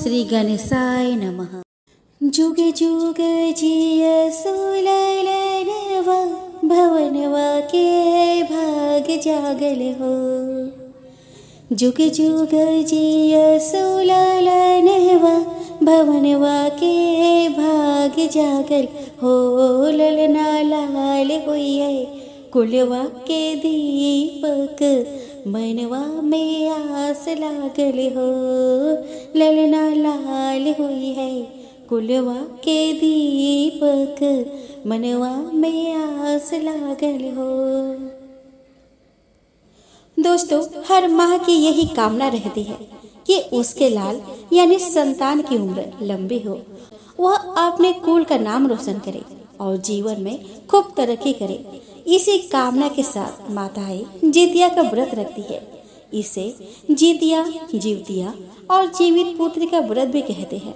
श्री गणेशाय नमः। जुग जुग जिय सुललनवा, भवनवा के भाग जागल हो। जुग जुग जिय सुललनवा, भवनवा के भाग जागल हो। ललना लाल होइए कुलवा के दीपक, मनवा में आस लागल हो। ललना लाल हुई है कुलवा के दीपक, मनवा में आस लागल हो। दोस्तों, हर माँ की यही कामना रहती है कि उसके लाल यानी संतान की उम्र लंबी हो, वह अपने कुल का नाम रोशन करे और जीवन में खूब तरक्की करे। इसी कामना के साथ माताएं जितिया का व्रत रखती है। इसे जितिया, जीवतिया और जीवित पुत्र का व्रत भी कहते हैं।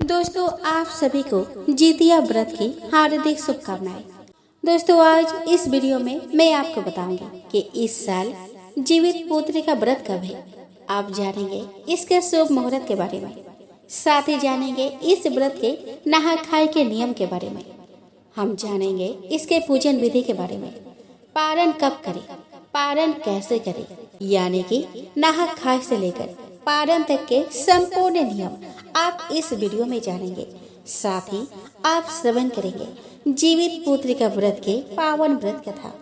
दोस्तों, आप सभी को जितिया व्रत की हार्दिक शुभकामनाएं। दोस्तों, आज इस वीडियो में मैं आपको बताऊंगी कि इस साल जीवित पुत्र का व्रत कब है। आप जानेंगे इसके शुभ मुहूर्त के बारे में, साथ ही जानेंगे इस व्रत के नहा खाए के नियम के बारे में। हम जानेंगे इसके पूजन विधि के बारे में, पारण कब करें, पारण कैसे करें, यानी कि नहा खाए से लेकर पारण तक के संपूर्ण नियम आप इस वीडियो में जानेंगे। साथ ही आप श्रवण करेंगे जीवित पुत्र का व्रत के पावन व्रत कथा।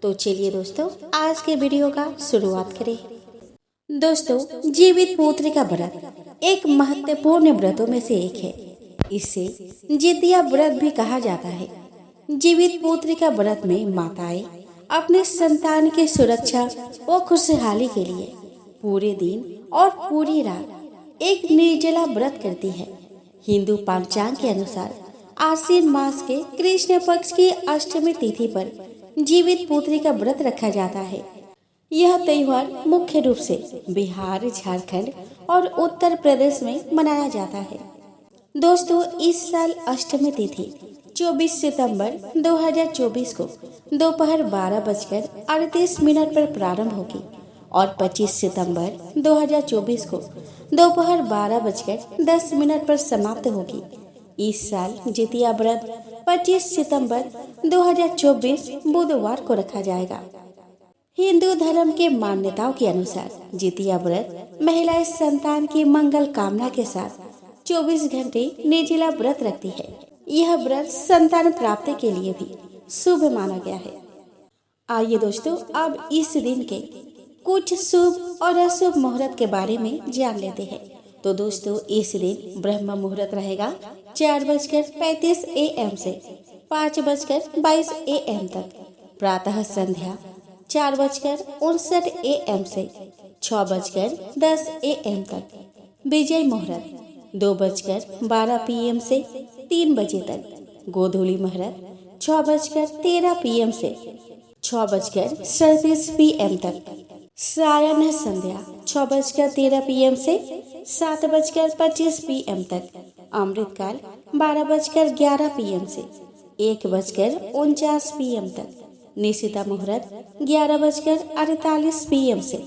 तो चलिए दोस्तों, आज के वीडियो का शुरुआत करें। दोस्तों, जीवित पुत्र का व्रत एक महत्वपूर्ण व्रतों में से एक है। इसे जितिया व्रत भी कहा जाता है। जीवित पुत्र का व्रत में माताएं अपने संतान की सुरक्षा व खुशहाली के लिए पूरे दिन और पूरी रात एक निर्जला व्रत करती है। हिंदू पंचांग के अनुसार आश्विन मास के कृष्ण पक्ष की अष्टमी तिथि पर जीवित पुत्र का व्रत रखा जाता है। यह त्योहार मुख्य रूप से बिहार, झारखंड और उत्तर प्रदेश में मनाया जाता है। दोस्तों, इस साल अष्टमी तिथि 24 सितंबर 2024 को दोपहर 12:38 पर प्रारंभ होगी और 25 सितंबर 2024 को दोपहर 12:10 पर समाप्त होगी। इस साल जितिया व्रत 25 सितंबर 2024 बुधवार को रखा जाएगा। हिंदू धर्म के मान्यताओं के अनुसार जितिया व्रत महिलाएं संतान की मंगल कामना के साथ 24 घंटे निर्जला व्रत रखती है। यह व्रत संतान प्राप्ति के लिए भी शुभ माना गया है। आइए दोस्तों, अब इस दिन के कुछ शुभ और अशुभ मुहूर्त के बारे में जान लेते हैं। तो दोस्तों, इस दिन ब्रह्म मुहूर्त रहेगा 4:35 AM से 5:22 AM तक। प्रातः संध्या 4:59 AM से 6:10 AM तक। विजय मुहूर्त 2:12 PM से 3 बजे तक। गोधूली मुहूर्त 6:13 PM से 6:37 PM तक। सायं संध्या 6:13 PM से 7:25 PM तक। अमृतकाल 12:11 PM से 1:49 PM तक। निशिता मुहूर्त 11:48 PM से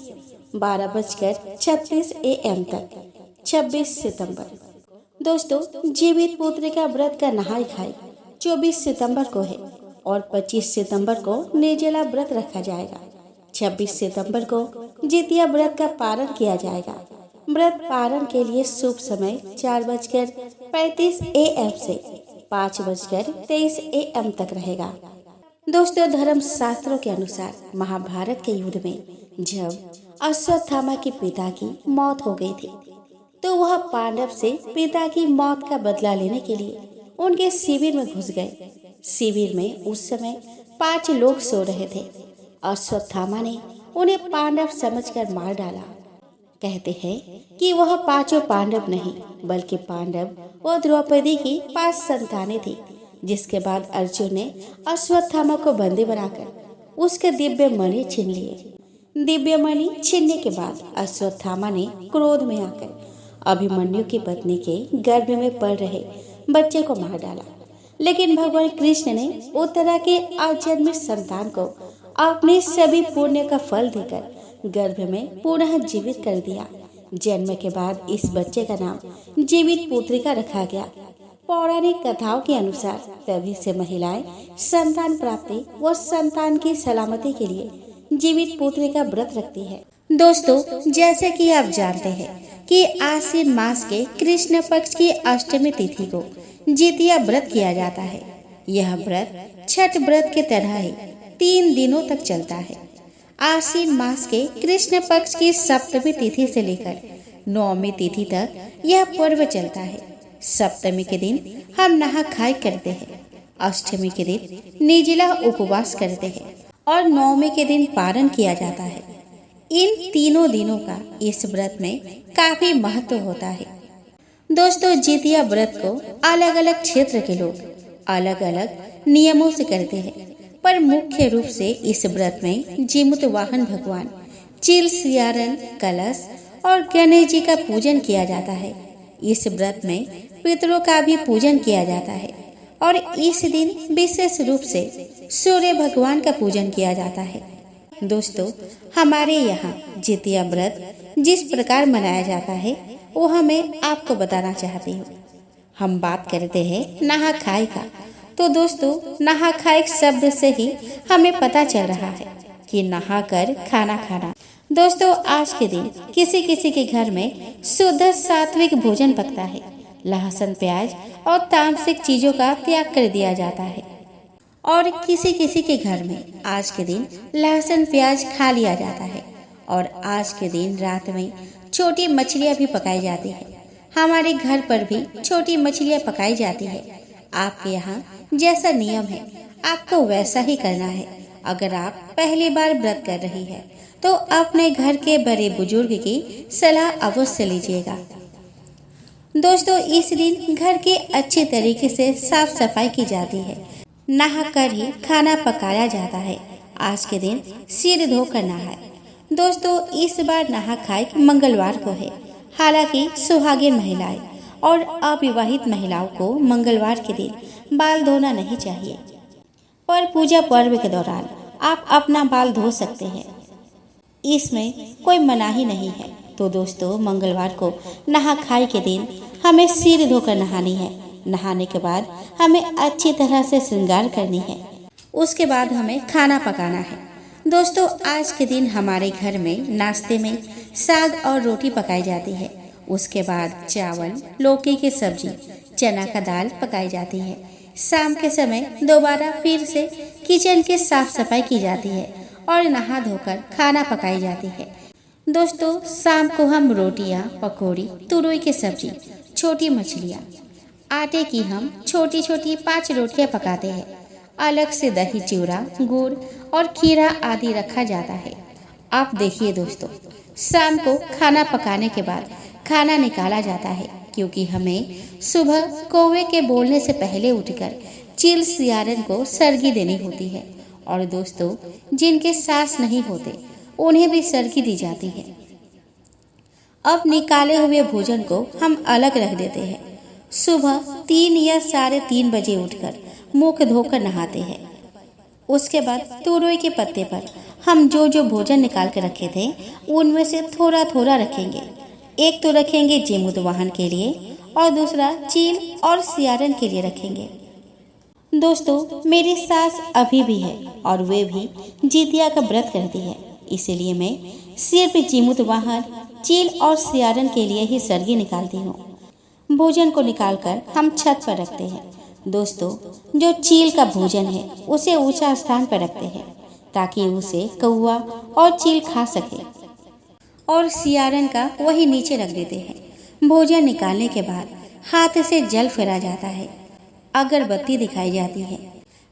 12:36 AM तक। 26 सितंबर। दोस्तों, जीवित पुत्र का व्रत का नहाय खाए 24 सितंबर को है और 25 सितंबर को निर्जला व्रत रखा जाएगा। 26 सितंबर को जितिया व्रत का पारण किया जाएगा। व्रत पारण के लिए शुभ समय 4:35 AM से 5:23 AM तक रहेगा। दोस्तों, धर्म शास्त्रों के अनुसार महाभारत के युद्ध में जब अश्वत्थामा के पिता की मौत हो गई थी, तो वह पांडव से पिता की मौत का बदला लेने के लिए उनके शिविर में घुस गए। शिविर में उस समय 5 लोग सो रहे थे। अश्वत्थामा ने उन्हें पांडव समझकर मार डाला। कहते हैं कि वह 5 पांडव नहीं, बल्कि पांडव व द्रौपदी की 5 संतानें थी। जिसके बाद अर्जुन ने अश्वत्थामा को बंदी बनाकर उसके दिव्य मणि छीन लिए। दिव्य मणि छीनने के बाद अश्वत्थामा ने क्रोध में आकर अभिमन्यु की पत्नी के गर्भ में पल रहे बच्चे को मार डाला। लेकिन भगवान कृष्ण ने उत्तरा के अजन्मित संतान को अपने सभी पुण्य का फल देकर गर्भ में पुनः जीवित कर दिया, जन्म के बाद इस बच्चे का नाम जीवित पुत्रिका रखा गया। पौराणिक कथाओं के अनुसार तभी से महिलाएं संतान प्राप्ति व संतान की सलामती के लिए जीवित पुत्रिका व्रत रखती है। दोस्तों, जैसे कि आप जानते हैं कि आश्विन मास के कृष्ण पक्ष की अष्टमी तिथि को जितिया व्रत किया जाता है। यह व्रत छठ व्रत के तरह ही 3 दिनों तक चलता है। आश्विन मास के कृष्ण पक्ष की सप्तमी तिथि से लेकर 9वीं तिथि तक यह पर्व चलता है। सप्तमी के दिन हम नहा खाई करते हैं, अष्टमी के दिन निर्जला उपवास करते हैं और 9वीं के दिन पारण किया जाता है। इन तीनों दिनों का इस व्रत में काफी महत्व होता है। दोस्तों, जितिया व्रत को अलग अलग क्षेत्र के लोग अलग अलग नियमों से करते हैं, पर मुख्य रूप से इस व्रत में जीमूत वाहन भगवान, चील, सियारन, कलश और गणेश जी का पूजन किया जाता है। इस व्रत में पितरों का भी पूजन किया जाता है और इस दिन विशेष रूप से सूर्य भगवान का पूजन किया जाता है। दोस्तों, हमारे यहाँ जितिया व्रत जिस प्रकार मनाया जाता है वो मैं आपको बताना चाहती हूँ। हम बात करते हैं नहा खाए का, तो दोस्तों नहा खाए शब्द से ही हमें पता चल रहा है कि नहा कर खाना खाना। दोस्तों, आज के दिन किसी किसी के घर में शुद्ध सात्विक भोजन पकता है। लहसुन, प्याज और तामसिक चीजों का त्याग कर दिया जाता है और किसी किसी के घर में आज के दिन लहसुन प्याज खा लिया जाता है और आज के दिन रात में छोटी मछलियां भी पकाई जाती है। हमारे घर पर भी छोटी मछलियां पकाई जाती है। आपके यहाँ जैसा नियम है आपको वैसा ही करना है। अगर आप पहली बार व्रत कर रही है तो अपने घर के बड़े बुजुर्ग की सलाह अवश्य लीजिएगा। दोस्तों, इस दिन घर की अच्छी तरीके से साफ सफाई की जाती है। नहा कर ही खाना पकाया जाता है। आज के दिन सिर धोकर नहाए। दोस्तों, इस बार नहा खाए मंगलवार को है। हालांकि सुहागिन महिलाएं और अविवाहित महिलाओं को मंगलवार के दिन बाल धोना नहीं चाहिए, पर पूजा पर्व के दौरान आप अपना बाल धो सकते हैं, इसमें कोई मनाही नहीं है। तो दोस्तों, मंगलवार को नहा खाई के दिन हमें सिर धोकर नहानी है। नहाने के बाद हमें अच्छी तरह से श्रृंगार करनी है। उसके बाद हमें खाना पकाना है। दोस्तों, आज के दिन हमारे घर में नाश्ते में साग और रोटी पकाई जाती है। उसके बाद चावल, लौकी की सब्जी, चना का दाल पकाई जाती है। शाम के समय दोबारा फिर से किचन की साफ सफाई की जाती है और नहा धोकर खाना पकाई जाती है। दोस्तों, शाम को हम रोटियां, पकौड़ी, तुरई की सब्जी, छोटी मछलियां, आटे की हम छोटी छोटी 5 रोटियां पकाते हैं। अलग से दही, चूड़ा, गुड़ और खीरा आदि रखा जाता है। आप देखिए दोस्तों, शाम को खाना पकाने के बाद खाना निकाला जाता है, क्योंकि हमें सुबह कौवे के बोलने से पहले उठकर चील, सियारन को सरगी देनी होती है। और दोस्तों, जिनके सास नहीं होते उन्हें भी सरगी दी जाती है। अब निकाले हुए भोजन को हम अलग रख देते हैं। सुबह 3 या 3:30 बजे उठकर मुख धोकर नहाते हैं। उसके बाद तुरई के पत्ते पर हम जो जो भोजन निकाल कर रखे थे उनमें से थोड़ा थोड़ा रखेंगे। एक तो रखेंगे जीमूत वाहन के लिए और दूसरा चील और सियारन के लिए रखेंगे। दोस्तों, मेरी सास अभी भी है और वे भी जितिया का व्रत करती है, इसलिए मैं सिर्फ जीमूत वाहन, चील और सियारन के लिए ही सरगी निकालती हूँ। भोजन को निकालकर हम छत पर रखते हैं। दोस्तों, जो चील का भोजन है उसे ऊंचा स्थान पर रखते हैं ताकि उसे कौवा और चील खा सके, और सियारन का वही नीचे रख देते हैं। भोजन निकालने के बाद हाथ से जल फेरा जाता है, अगरबत्ती दिखाई जाती है।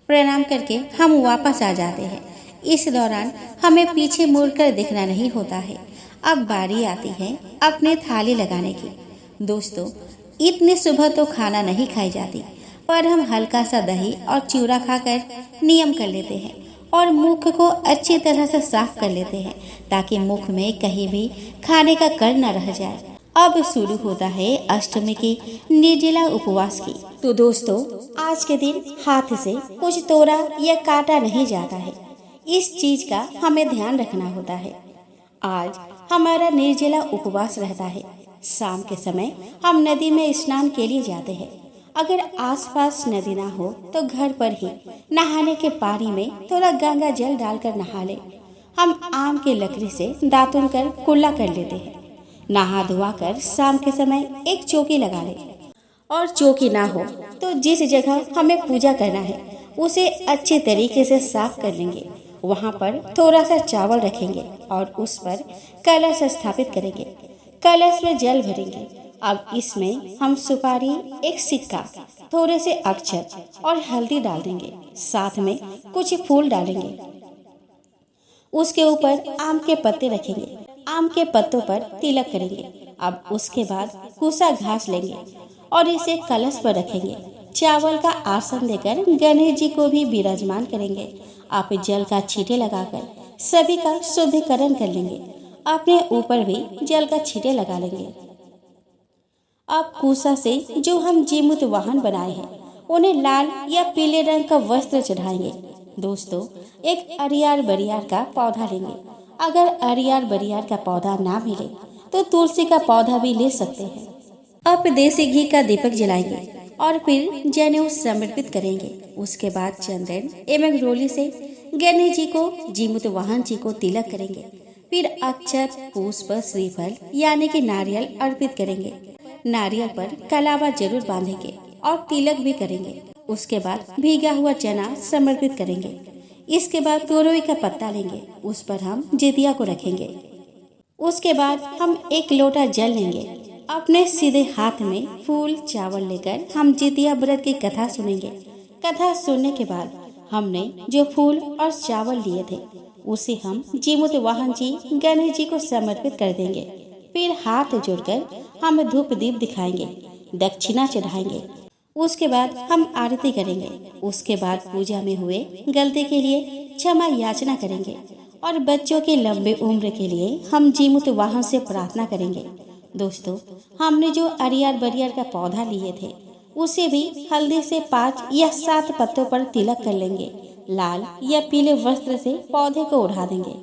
प्रणाम करके हम वापस आ जाते हैं। इस दौरान हमें पीछे मुड़कर देखना नहीं होता है। अब बारी आती है अपने थाली लगाने की। दोस्तों, इतनी सुबह तो खाना नहीं खाई जाती, पर हम हल्का सा दही और चूड़ा खाकर नियम कर लेते हैं और मुख को अच्छी तरह से साफ कर लेते हैं ताकि मुख में कहीं भी खाने का कण न रह जाए। अब शुरू होता है अष्टमी की निर्जला उपवास की। तो दोस्तों, आज के दिन हाथ से कुछ तोड़ा या काटा नहीं जाता है। इस चीज का हमें ध्यान रखना होता है। आज हमारा निर्जला उपवास रहता है। शाम के समय हम नदी में स्नान के लिए जाते हैं। अगर आसपास नदी ना हो तो घर पर ही नहाने के पानी में थोड़ा गंगा जल डालकर नहा ले। हम आम की लकड़ी से दातुन कर कुल्ला कर लेते हैं। नहा धोआ कर शाम के समय एक चौकी लगा ले, और चौकी ना हो तो जिस जगह हमें पूजा करना है उसे अच्छे तरीके से साफ कर लेंगे। वहाँ पर थोड़ा सा चावल रखेंगे और उस पर कलश स्थापित करेंगे। कलश में जल भरेंगे। अब इसमें हम सुपारी, एक सिक्का, थोड़े से अक्षर और हल्दी डाल देंगे। साथ में कुछ फूल डालेंगे। उसके ऊपर आम के पत्ते रखेंगे। आम के पत्तों पर तिलक करेंगे। अब उसके बाद कुसा घास लेंगे और इसे कलश पर रखेंगे। चावल का आसन देकर गणेश जी को भी विराजमान करेंगे। आप जल का छींटे लगाकर सभी का शुद्धिकरण कर लेंगे। अपने ऊपर भी जल का छींटे लगा लेंगे। अब कुसा से जो हम जीमूत वाहन बनाए हैं उन्हें लाल या पीले रंग का वस्त्र चढ़ाएंगे। दोस्तों, एक अरियार बरियार का पौधा लेंगे। अगर अरियार बरियार का पौधा ना मिले तो तुलसी का पौधा भी ले सकते हैं। अब देसी घी का दीपक जलाएंगे और फिर जनेऊ समर्पित करेंगे। उसके बाद चंदन एवं रोली से गणेश जी को, जीमूत वाहन जी को तिलक करेंगे। फिर अक्षत, पुष्प, श्रीफल यानी कि नारियल अर्पित करेंगे। नारियल पर कलावा जरूर बांधेंगे और तिलक भी करेंगे। उसके बाद भीगा हुआ चना समर्पित करेंगे। इसके बाद तोरई का पत्ता लेंगे, उस पर हम जितिया को रखेंगे। उसके बाद हम एक लोटा जल लेंगे। अपने सीधे हाथ में फूल चावल लेकर हम जितिया व्रत की कथा सुनेंगे। कथा सुनने के बाद हमने जो फूल और चावल लिए थे उसे हम जीमूत वाहन जी, गणेश जी को समर्पित कर देंगे। फिर हाथ जोड़कर हम धूप दीप दिखाएंगे, दक्षिणा चढ़ाएंगे। उसके बाद हम आरती करेंगे। उसके बाद पूजा में हुए गलती के लिए क्षमा याचना करेंगे और बच्चों की लंबी उम्र के लिए हम जीमूत वाहन से प्रार्थना करेंगे। दोस्तों, हमने जो अरियार बरियार का पौधा लिए थे उसे भी हल्दी से 5 या 7 पत्तों पर तिलक कर लेंगे। लाल या पीले वस्त्र से पौधे को उड़ा देंगे।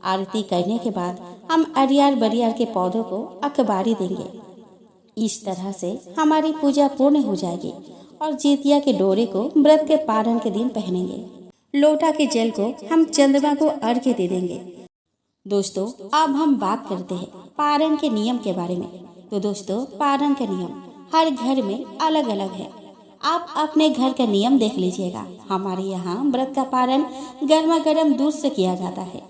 आरती करने के बाद हम अरियार बरियार के पौधों को अखबारी देंगे। इस तरह से हमारी पूजा पूर्ण हो जाएगी और जितिया के डोरे को व्रत के पारण के दिन पहनेंगे। लोटा के जल को हम चंद्रमा को अर्घ्य दे देंगे। दोस्तों, अब हम बात करते हैं पारण के नियम के बारे में। तो दोस्तों, पारण का नियम हर घर में अलग अलग है। आप अपने घर का नियम देख लीजिएगा। हमारे यहाँ व्रत का पारण गर्मा गर्म दूध से किया जाता है।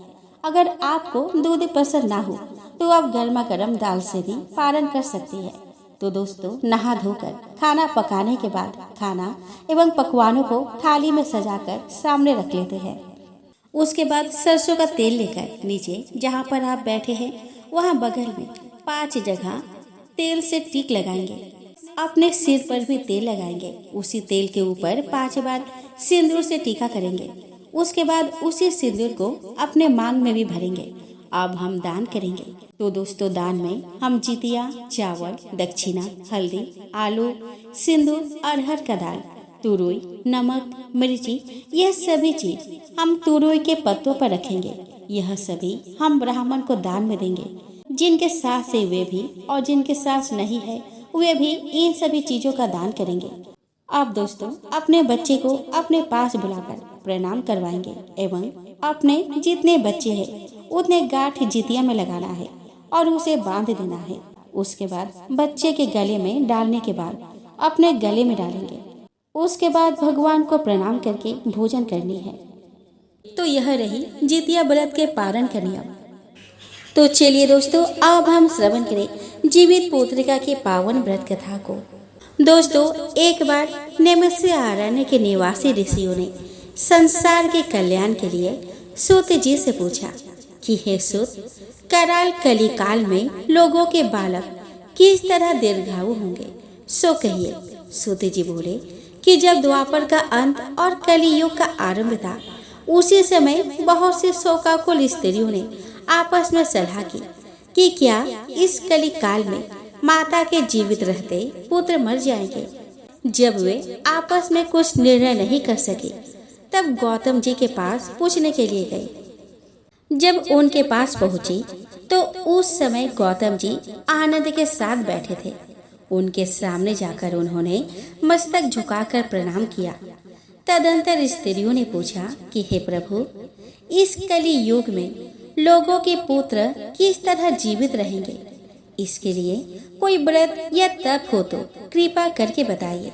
अगर आपको दूध पसंद ना हो तो आप गर्मा गर्म दाल से भी पारण कर सकती है। तो दोस्तों, नहा धोकर खाना पकाने के बाद खाना एवं पकवानों को थाली में सजाकर सामने रख लेते हैं। उसके बाद सरसों का तेल लेकर नीचे जहाँ पर आप बैठे हैं वहाँ बगल में 5 जगह तेल से टिक लगाएंगे। अपने सिर पर भी तेल लगाएंगे। उसी तेल के ऊपर 5 बार सिंदूर से टीका करेंगे। उसके बाद उसी सिंदूर को अपने मांग में भी भरेंगे। अब हम दान करेंगे। तो दोस्तों, दान में हम जितिया, चावल, दक्षिणा, हल्दी, आलू, सिंदूर, अरहर का दाल, तुरई, नमक, मिर्ची, यह सभी चीज हम तुरई के पत्तों पर रखेंगे। यह सभी हम ब्राह्मण को दान में देंगे। जिनके सास है वे भी और जिनके सास नहीं है वे भी इन सभी चीजों का दान करेंगे। आप दोस्तों अपने बच्चे को अपने पास बुलाकर प्रणाम करवाएंगे एवं अपने जितने बच्चे हैं उतने गांठ जितिया में लगाना है और उसे बांध देना है। उसके बाद बच्चे के गले में डालने के बाद अपने गले में डालेंगे। उसके बाद भगवान को प्रणाम करके भोजन करनी है। तो यह रही जितिया व्रत के पारण का नियम। तो चलिए दोस्तों, अब हम श्रवण करें जीवित पुत्रिका के पावन व्रत कथा को। दोस्तों, एक बार नेमिष्य अरण्य के निवासी ऋषियों ने संसार के कल्याण के लिए सूत जी से पूछा कि हे सूत, कराल कलिकाल में लोगों के बालक किस तरह दीर्घायु होंगे, सो कहिए। सूत जी बोले कि जब द्वापर का अंत और कलियुग का आरंभ था उसी समय बहुत सी शोकाकुल स्त्रियों ने आपस में सलाह की कि क्या इस कलिकाल में माता के जीवित रहते पुत्र मर जाएंगे। जब वे आपस में कुछ निर्णय नहीं कर सके तब गौतम जी के पास पूछने के लिए गए। जब उनके पास पहुंची तो उस समय गौतम जी आनंद के साथ बैठे थे। उनके सामने जाकर उन्होंने मस्तक झुकाकर प्रणाम किया। तदंतर स्त्रियों ने पूछा कि हे प्रभु, इस कली युग में लोगों के पुत्र किस तरह जीवित रहेंगे? इसके लिए कोई व्रत या तप हो तो कृपा करके बताइए।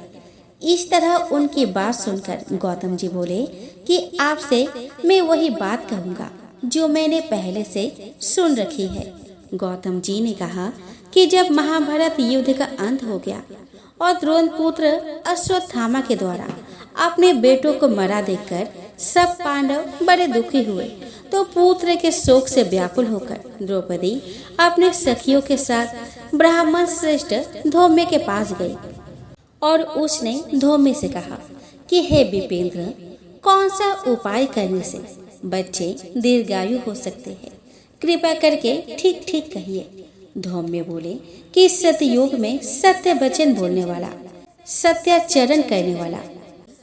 इस तरह उनकी बात सुनकर गौतम जी बोले कि आपसे मैं वही बात कहूँगा जो मैंने पहले से सुन रखी है। गौतम जी ने कहा कि जब महाभारत युद्ध का अंत हो गया और द्रोण पुत्र अश्वत्थामा के द्वारा अपने बेटों को मरा देखकर सब पांडव बड़े दुखी हुए, तो पुत्र के शोक से व्याकुल होकर द्रौपदी अपने सखियों के साथ ब्राह्मण श्रेष्ठ धौम्य के पास गई और उसने धौम्य से कहा कि हे विपेंद्र, कौन सा उपाय करने से बच्चे दीर्घायु हो सकते हैं? कृपा करके ठीक ठीक कहिए। धौम्य बोले कि सतयुग में सत्य वचन बोलने वाला, सत्याचरण करने वाला,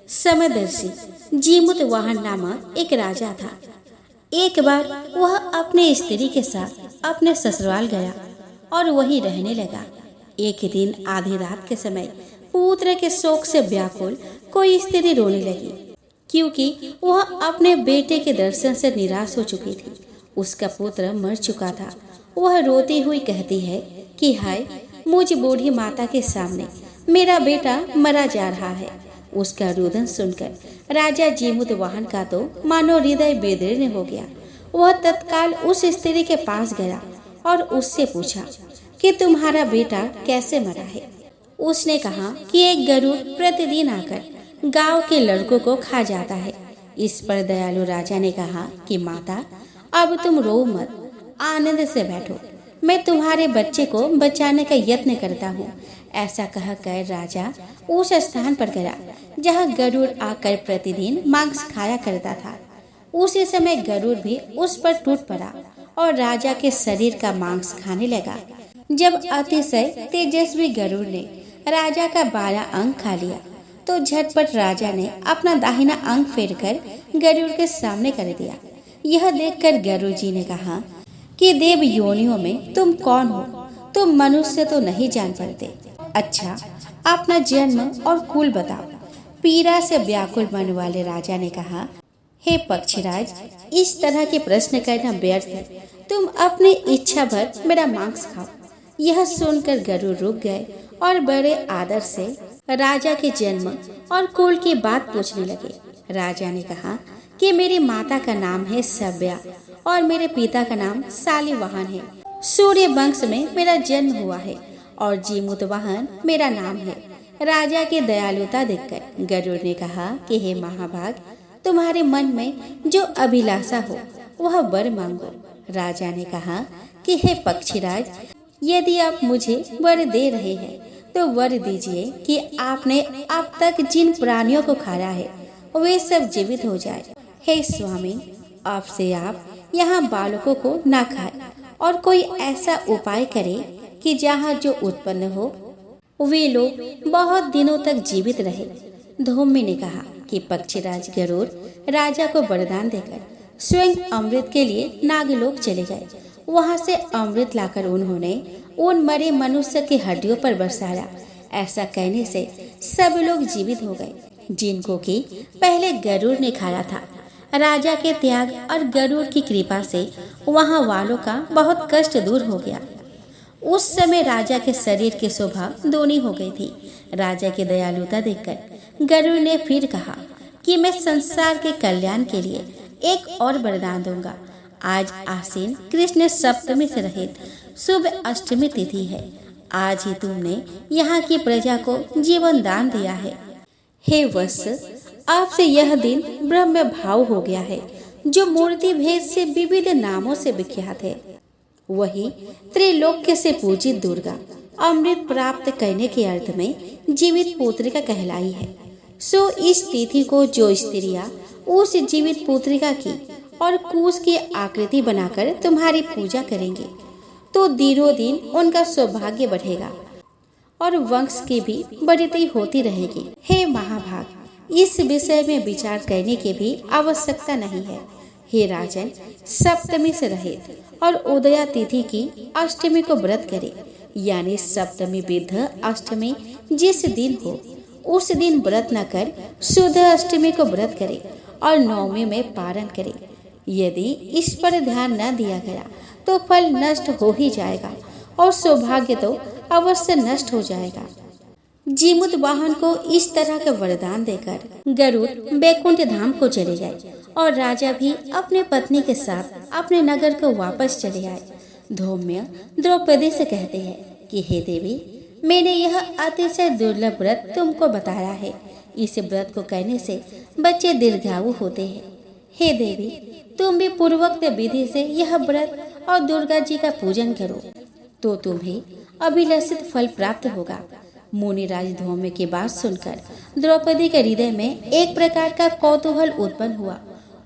समदर्शी जीमुत वाहन नामक एक राजा था। एक बार वह अपने स्त्री के साथ अपने ससुराल गया और वहीं रहने लगा। एक दिन आधी रात के समय पुत्र के शोक से व्याकुल कोई स्त्री रोने लगी, क्योंकि वह अपने बेटे के दर्शन से निराश हो चुकी थी। उसका पुत्र मर चुका था। वह रोती हुई कहती है कि हाय, मुझ बूढ़ी माता के सामने मेरा बेटा मरा जा रहा है। उसका रुदन सुनकर राजा जीमुत वाहन का तो मानो हृदय बेदीर्ण हो गया। वह तत्काल उस स्त्री के पास गया और उससे पूछा कि तुम्हारा बेटा कैसे मरा है। उसने कहा कि एक गरुड़ प्रतिदिन आकर गांव के लड़कों को खा जाता है। इस पर दयालु राजा ने कहा कि माता, अब तुम रो मत, आनंद से बैठो, मैं तुम्हारे बच्चे को बचाने का यत्न करता हूँ। ऐसा कहकर राजा उस स्थान पर गया जहाँ गरुड़ आकर प्रतिदिन मांस खाया करता था। उसी समय गरुड़ भी उस पर टूट पड़ा और राजा के शरीर का मांस खाने लगा। जब अतिशय तेजस्वी गरुड़ ने राजा का 12 अंग खा लिया, तो झटपट राजा ने अपना दाहिना अंग फेरकर गरुड़ के सामने कर दिया। यह देखकर गरुड़ जी ने कहा कि देव योनियों में तुम कौन हो? तुम मनुष्य तो नहीं जान पड़ते। अच्छा, अपना जन्म और कुल बताओ। पीड़ा से व्याकुल मन वाले राजा ने कहा, हे पक्षीराज, इस तरह के प्रश्न करना व्यर्थ है। तुम अपनी इच्छा भर मेरा मांस खाओ। यह सुनकर गरुड़ रुक गए और बड़े आदर से राजा के जन्म और कुल की बात पूछने लगे। राजा ने कहा कि मेरी माता का नाम है सव्या और मेरे पिता का नाम शालिवाहन है। सूर्य वंश में मेरा जन्म हुआ है और जीमुतवाहन मेरा नाम है। राजा की दयालुता देखकर गरुड़ ने कहा कि हे महाभाग, तुम्हारे मन में जो अभिलाषा हो वह वर मांगो। राजा ने कहा कि हे पक्षीराज, यदि आप मुझे वर दे रहे हैं तो वर दीजिए कि आपने अब तक जिन प्राणियों को खाया है वे सब जीवित हो जाए। हे स्वामी, आपसे आप यहाँ बालकों को ना खाए और कोई ऐसा उपाय करे कि जहाँ जो उत्पन्न हो वे लोग बहुत दिनों तक जीवित रहे। धौम्य ने कहा कि पक्षीराज गरुड़ राजा को वरदान देकर स्वयं अमृत के लिए नागलोक चले गए। वहां से अमृत लाकर उन्होंने उन मरे मनुष्य की हड्डियों पर बरसाया। ऐसा कहने से सब लोग जीवित हो गए जिनको कि पहले गरुड़ ने खाया था। राजा के त्याग और गरुड़ की कृपा से वहां वालों का बहुत कष्ट दूर हो गया। उस समय राजा के शरीर की शोभा दूनी हो गई थी। राजा की दयालुता देखकर गरुड़ ने फिर कहा कि मैं संसार के कल्याण के लिए एक और वरदान दूंगा। आज आसीन कृष्ण सप्तमी से रहित शुभ अष्टमी तिथि है। आज ही तुमने यहाँ की प्रजा को जीवन दान दिया है। हे वत्स, आपसे यह दिन ब्रह्म भाव हो गया है, जो मूर्ति भेद से विविध नामों से विख्यात है। वही त्रिलोक्य से पूजित दुर्गा अमृत प्राप्त करने के अर्थ में जीवित पुत्रिका कहलाई है। सो इस तिथि को जो स्त्रियां उस जीवित पुत्रिका की और कुश की आकृति बनाकर तुम्हारी पूजा करेंगे तो दिनों दिन उनका सौभाग्य बढ़ेगा और वंश की भी बढ़ती होती रहेगी। हे महाभाग, इस विषय में विचार करने की भी आवश्यकता नहीं है। हे राजन, सप्तमी से रहित और उदया तिथि की अष्टमी को व्रत करे, यानी सप्तमी विद्ध अष्टमी जिस दिन हो उस दिन व्रत न कर शुद्ध अष्टमी को व्रत करे और नवमी में पारण करे। यदि इस पर ध्यान न दिया गया तो फल नष्ट हो ही जाएगा और सौभाग्य तो अवश्य नष्ट हो जाएगा। जीमूत वाहन को इस तरह का वरदान देकर गरुड़ बैकुंठ धाम को चले गए और राजा भी अपने पत्नी के साथ अपने नगर को वापस चले आए। धौम्य द्रौपदी से कहते हैं कि हे देवी, मैंने यह अतिशय दुर्लभ व्रत तुमको बताया है। इस व्रत को करने से बच्चे दीर्घायु होते हैं। हे देवी, तुम भी पूर्वोक्त विधि से यह व्रत और दुर्गा जी का पूजन करो तो तुम्हें अभिलषित फल प्राप्त होगा। मुनिराज धौम्य की बात सुनकर द्रौपदी के हृदय में एक प्रकार का कौतूहल उत्पन्न हुआ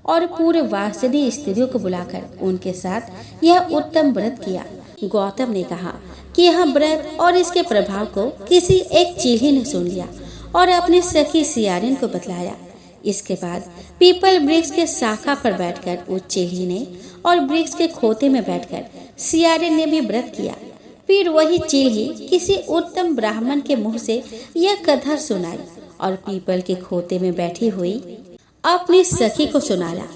और पूरे वासनी स्त्रियों को बुलाकर उनके साथ यह उत्तम व्रत किया। गौतम ने कहा कि यह व्रत और इसके प्रभाव को किसी एक चील ने सुन लिया और अपनी सखी सियारिन को बतलाया। इसके बाद पीपल वृक्ष के शाखा पर बैठकर उस चील ने और वृक्ष के खोते में बैठकर सियारिन ने भी व्रत किया। फिर वही चील किसी उत्तम ब्राह्मण के मुंह से यह कथा सुनाई और पीपल के खोते में बैठी हुई अपनी सखी को सुनाया।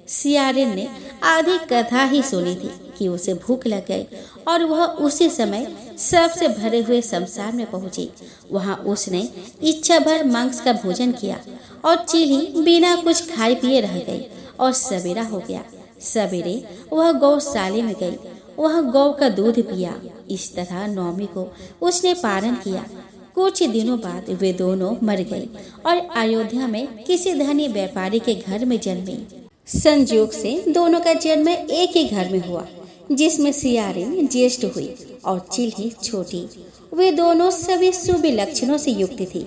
सियारिन ने आधी कथा ही सुनी थी कि उसे भूख लग गई और वह उसी समय सबसे भरे हुए शमशान में पहुंची। वहां उसने इच्छा भर मांस का भोजन किया और चील बिना कुछ खाए पिए रह गई और सवेरा हो गया। सवेरे वह गौशाले में गई, वह गौ का दूध पिया। इस तरह नवमी को उसने पारण किया। कुछ दिनों बाद वे दोनों मर गई और अयोध्या में किसी धनी व्यापारी के घर में जन्मी। संयोग से दोनों का जन्म एक ही घर में हुआ, जिसमें सियारिन ज्येष्ठ हुई और चिल्ही छोटी। वे दोनों सभी शुभ लक्षणों से युक्त थी,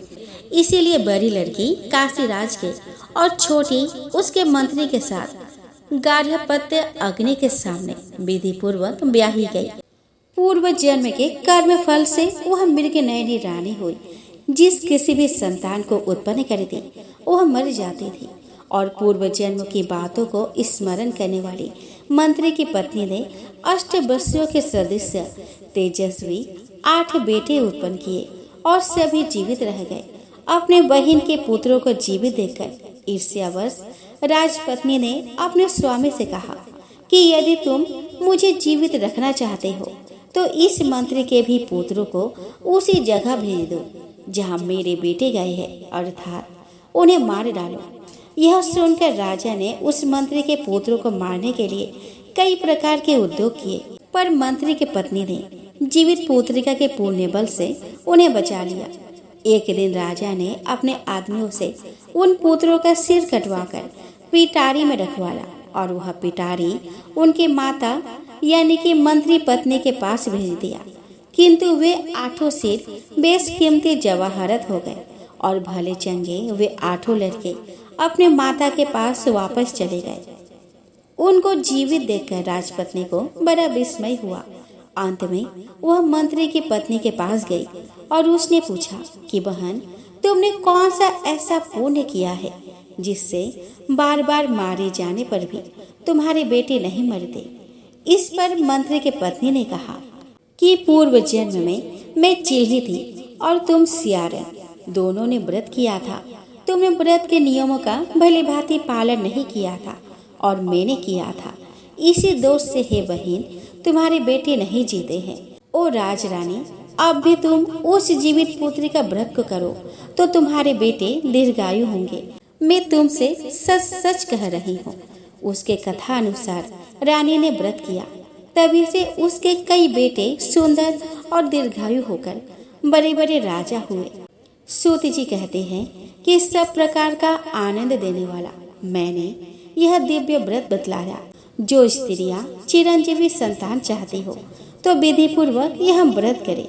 इसीलिए बड़ी लड़की काशीराज के और छोटी उसके मंत्री के साथ गार्हपत्य अग्नि के सामने विधि पूर्वक ब्याही गई। पूर्व जन्म के कर्म फल से वह मृगनयनी रानी हुई। जिस किसी भी संतान को उत्पन्न करती वह मर जाती थी और पूर्व जन्म की बातों को स्मरण करने वाली मंत्री की पत्नी ने अष्टवसुओं के सदस्य तेजस्वी 8 बेटे उत्पन्न किए और सभी जीवित रह गए। अपने बहन के पुत्रों को जीवित देखकर ईर्ष्यावश राजपत्नी ने अपने स्वामी से कहा कि यदि तुम मुझे जीवित रखना चाहते हो तो इस मंत्री के भी पुत्रों को उसी जगह भेज दो जहाँ मेरे बेटे गए हैं, अर्थात उन्हें मार डालो। यह सुनकर राजा ने उस मंत्री के पुत्रों को मारने के लिए कई प्रकार के उद्योग किए, पर मंत्री की पत्नी ने जीवित पुत्रिका के पुण्य बल से उन्हें बचा लिया। एक दिन राजा ने अपने आदमियों से उन पुत्रों का सिर कटवाकर पिटारी में रखवाला और वह पिटारी उनकी माता यानी कि मंत्री पत्नी के पास भेज दिया। किंतु वे 8 सिर बेशकीमती जवाहरत हो गए और भले चंगे वे 8 लड़के अपने माता के पास वापस चले गए। उनको जीवित देखकर राजपत्नी को बड़ा विस्मय हुआ। अंत में वह मंत्री की पत्नी के पास गई और उसने पूछा कि बहन, तुमने कौन सा ऐसा पुण्य किया है जिससे बार बार मारे जाने पर भी तुम्हारे बेटे नहीं मरते। इस पर मंत्री की पत्नी ने कहा कि पूर्व जन्म में मैं चिल्ही थी और तुम सियारन, दोनों ने व्रत किया था। तुमने व्रत के नियमों का भली भांति पालन नहीं किया था और मैंने किया था। इसी दोष से हे बहन, तुम्हारे बेटे नहीं जीते हैं। ओ राजरानी, अब भी तुम उस जीवित पुत्री का व्रत को करो तो तुम्हारे बेटे दीर्घायु होंगे। मैं तुमसे सच सच कह रही हूँ। उसके कथा अनुसार रानी ने व्रत किया, तभी से उसके कई बेटे सुंदर और दीर्घायु होकर बड़े बड़े राजा हुए। सूत जी कहते हैं कि सब प्रकार का आनंद देने वाला मैंने यह दिव्य व्रत बतलाया। जो स्त्रियां चिरंजीवी संतान चाहती हो तो विधि पूर्वक यह व्रत करे।